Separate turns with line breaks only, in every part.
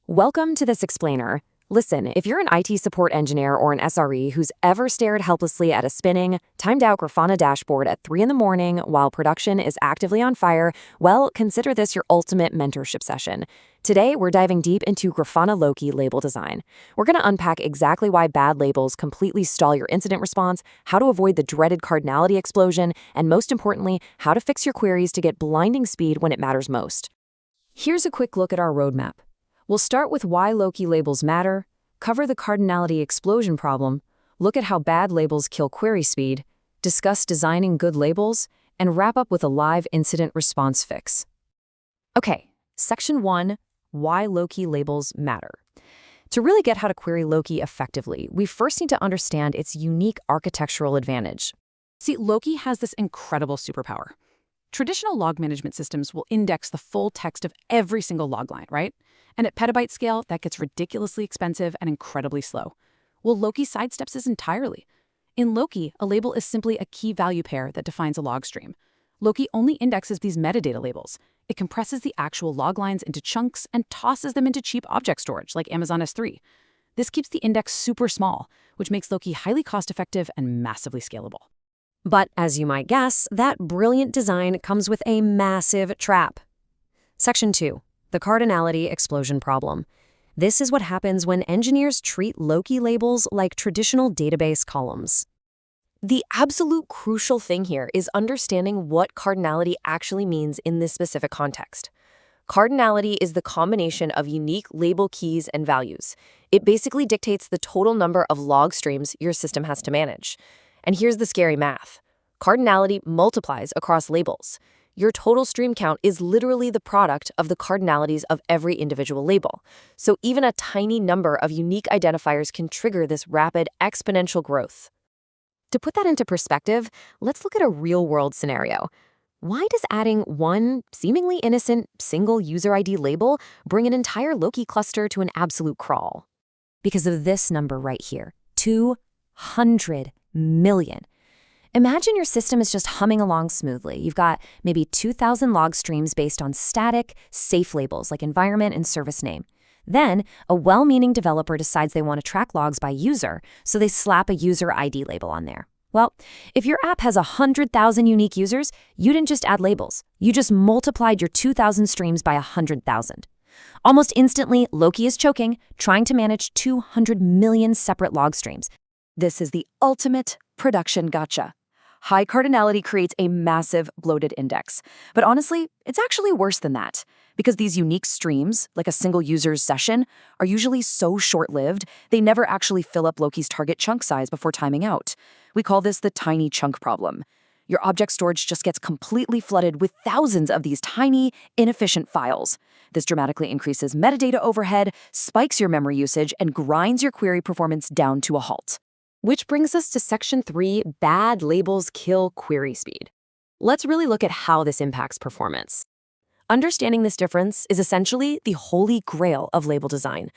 Welcome to this explainer. Listen, if you're an IT support engineer or an SRE who's ever stared helplessly at a spinning, timed-out Grafana dashboard at 3 in the morning while production is actively on fire, well, consider this your ultimate mentorship session. Today, we're diving deep into Grafana Loki label design. We're going to unpack exactly why bad labels completely stall your incident response, how to avoid the dreaded cardinality explosion, and most importantly, how to fix your queries to get blinding speed when it matters most. Here's a quick look at our roadmap. We'll start with why Loki labels matter, cover the cardinality explosion problem, look at how bad labels kill query speed, discuss designing good labels, and wrap up with a live incident response fix. Okay, Section 1, why Loki labels matter. To really get how to query Loki effectively, we first need to understand its unique architectural advantage.
See, Loki has this incredible superpower. Traditional log management systems will index the full text of every single log line, right? And at petabyte scale, that gets ridiculously expensive and incredibly slow. Well, Loki sidesteps this entirely. In Loki, a label is simply a key value pair that defines a log stream. Loki only indexes these metadata labels. It compresses the actual log lines into chunks and tosses them into cheap object storage like Amazon S3. This keeps the index super small, which makes Loki highly cost-effective and massively scalable.
But as you might guess, that brilliant design comes with a massive trap. Section 2, the cardinality explosion problem. This is what happens when engineers treat Loki labels like traditional database columns. The absolute crucial thing here is understanding what cardinality actually means in this specific context. Cardinality is the combination of unique label keys and values. It basically dictates the total number of log streams your system has to manage. And here's the scary math. Cardinality multiplies across labels. Your total stream count is literally the product of the cardinalities of every individual label. So even a tiny number of unique identifiers can trigger this rapid exponential growth. To put that into perspective, let's look at a real-world scenario. Why does adding one seemingly innocent single user ID label bring an entire Loki cluster to an absolute crawl? Because of this number right here, 200 million. Imagine your system is just humming along smoothly. You've got maybe 2,000 log streams based on static, safe labels like environment and service name. Then, a well-meaning developer decides they want to track logs by user, so they slap a user ID label on there. Well, if your app has 100,000 unique users, you didn't just add labels. You just multiplied your 2,000 streams by 100,000. Almost instantly, Loki is choking, trying to manage 200 million separate log streams. This is the ultimate production gotcha. High cardinality creates a massive bloated index. But honestly, it's actually worse than that. Because these unique streams, like a single user's session, are usually so short-lived, they never actually fill up Loki's target chunk size before timing out. We call this the tiny chunk problem. Your object storage just gets completely flooded with thousands of these tiny, inefficient files. This dramatically increases metadata overhead, spikes your memory usage, and grinds your query performance down to a halt. Which brings us to Section 3, bad labels kill query speed. Let's really look at how this impacts performance. Understanding this difference is essentially the holy grail of label design.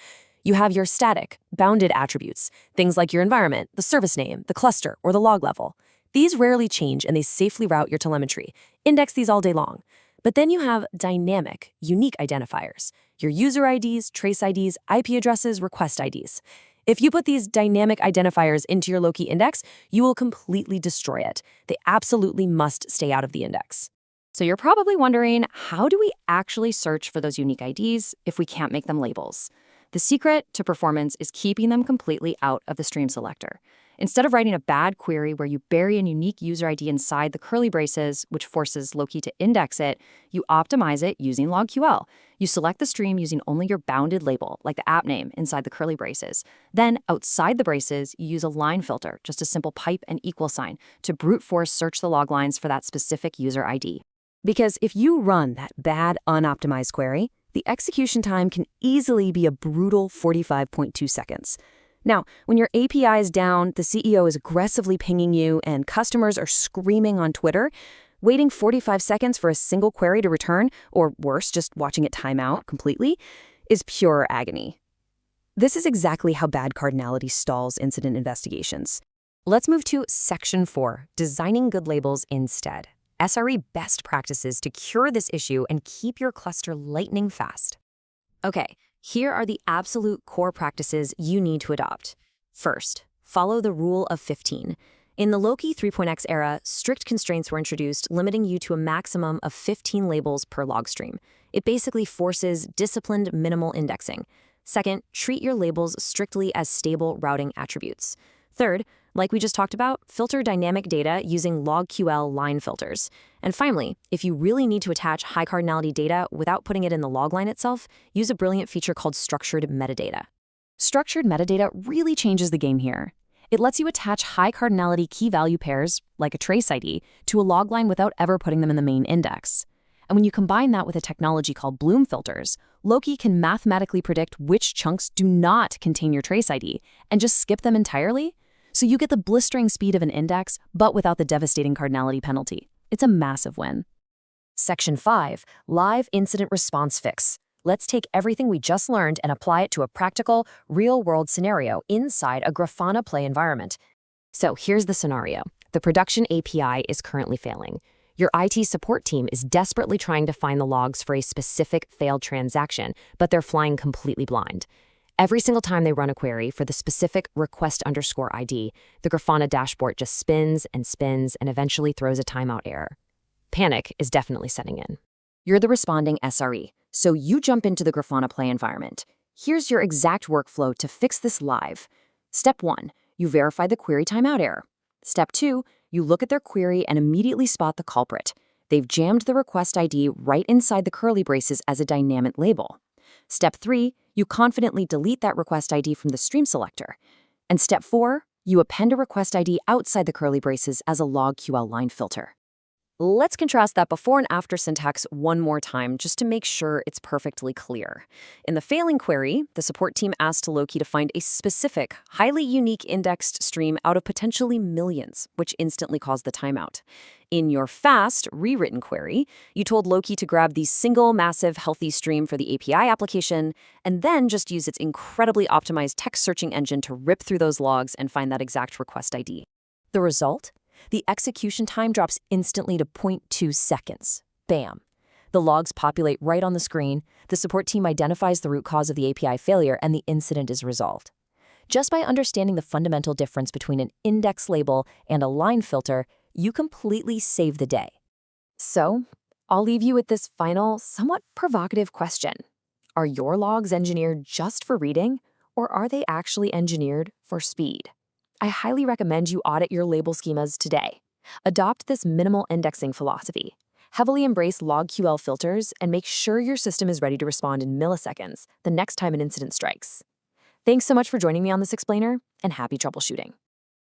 You have your static, bounded attributes, things like your environment, the service name, the cluster, or the log level. These rarely change and they safely route your telemetry. Index these all day long. But then you have dynamic, unique identifiers, your user IDs, trace IDs, IP addresses, request IDs. If you put these dynamic identifiers into your Loki index, you will completely destroy it. They absolutely must stay out of the index. So you're probably wondering, how do we actually search for those unique IDs if we can't make them labels? The secret to performance is keeping them completely out of the stream selector. Instead of writing a bad query where you bury a unique user ID inside the curly braces, which forces Loki to index it, you optimize it using logql. You select the stream using only your bounded label, like the app name, inside the curly braces. Then, outside the braces, you use a line filter, just a simple pipe and equal sign, to brute force search the log lines for that specific user ID. Because if you run that bad, unoptimized query, the execution time can easily be a brutal 45.2 seconds. Now, when your API is down, the CEO is aggressively pinging you, and customers are screaming on Twitter, waiting 45 seconds for a single query to return, or worse, just watching it time out completely, is pure agony. This is exactly how bad cardinality stalls incident investigations. Let's move to Section 4, designing good labels instead. SRE best practices to cure this issue and keep your cluster lightning fast. Okay, Here are the absolute core practices you need to adopt. First, follow the rule of 15. In the Loki 3.x era, strict constraints were introduced, limiting you to a maximum of 15 labels per log stream. It basically forces disciplined minimal indexing. Second, treat your labels strictly as stable routing attributes. Third, like we just talked about, filter dynamic data using logql line filters. And finally, if you really need to attach high cardinality data without putting it in the log line itself, use a brilliant feature called structured metadata.
Structured metadata really changes the game here. It lets you attach high cardinality key value pairs, like a trace ID, to a log line without ever putting them in the main index. And when you combine that with a technology called Bloom filters, Loki can mathematically predict which chunks do not contain your trace ID and just skip them entirely. So you get the blistering speed of an index, but without the devastating cardinality penalty. It's a massive win.
Section 5, Live Incident Response Fix. Let's take everything we just learned and apply it to a practical, real-world scenario inside a Grafana Play environment. So here's the scenario. The production API is currently failing. Your IT support team is desperately trying to find the logs for a specific failed transaction, but they're flying completely blind. Every single time they run a query for the specific request_ID, the Grafana dashboard just spins and eventually throws a timeout error. Panic is definitely setting in. You're the responding SRE, so you jump into the Grafana Play environment. Here's your exact workflow to fix this live. Step 1, you verify the query timeout error. Step 2, you look at their query and immediately spot the culprit. They've jammed the request ID right inside the curly braces as a dynamic label. Step 3, you confidently delete that request ID from the stream selector. And step 4, you append a request ID outside the curly braces as a logql line filter. Let's contrast that before and after syntax one more time just to make sure it's perfectly clear. In the failing query, the support team asked Loki to find a specific, highly unique indexed stream out of potentially millions, which instantly caused the timeout. In your fast, rewritten query, you told Loki to grab the single massive healthy stream for the API application and then just use its incredibly optimized text searching engine to rip through those logs and find that exact request ID. The result? The execution time drops instantly to 0.2 seconds. Bam! The logs populate right on the screen, the support team identifies the root cause of the API failure, and the incident is resolved. Just by understanding the fundamental difference between an index label and a line filter, you completely save the day. So, I'll leave you with this final, somewhat provocative question. Are your logs engineered just for reading, or are they actually engineered for speed? I highly recommend you audit your label schemas today. Adopt this minimal indexing philosophy. Heavily embrace logql filters and make sure your system is ready to respond in milliseconds the next time an incident strikes. Thanks so much for joining me on this explainer, and happy troubleshooting.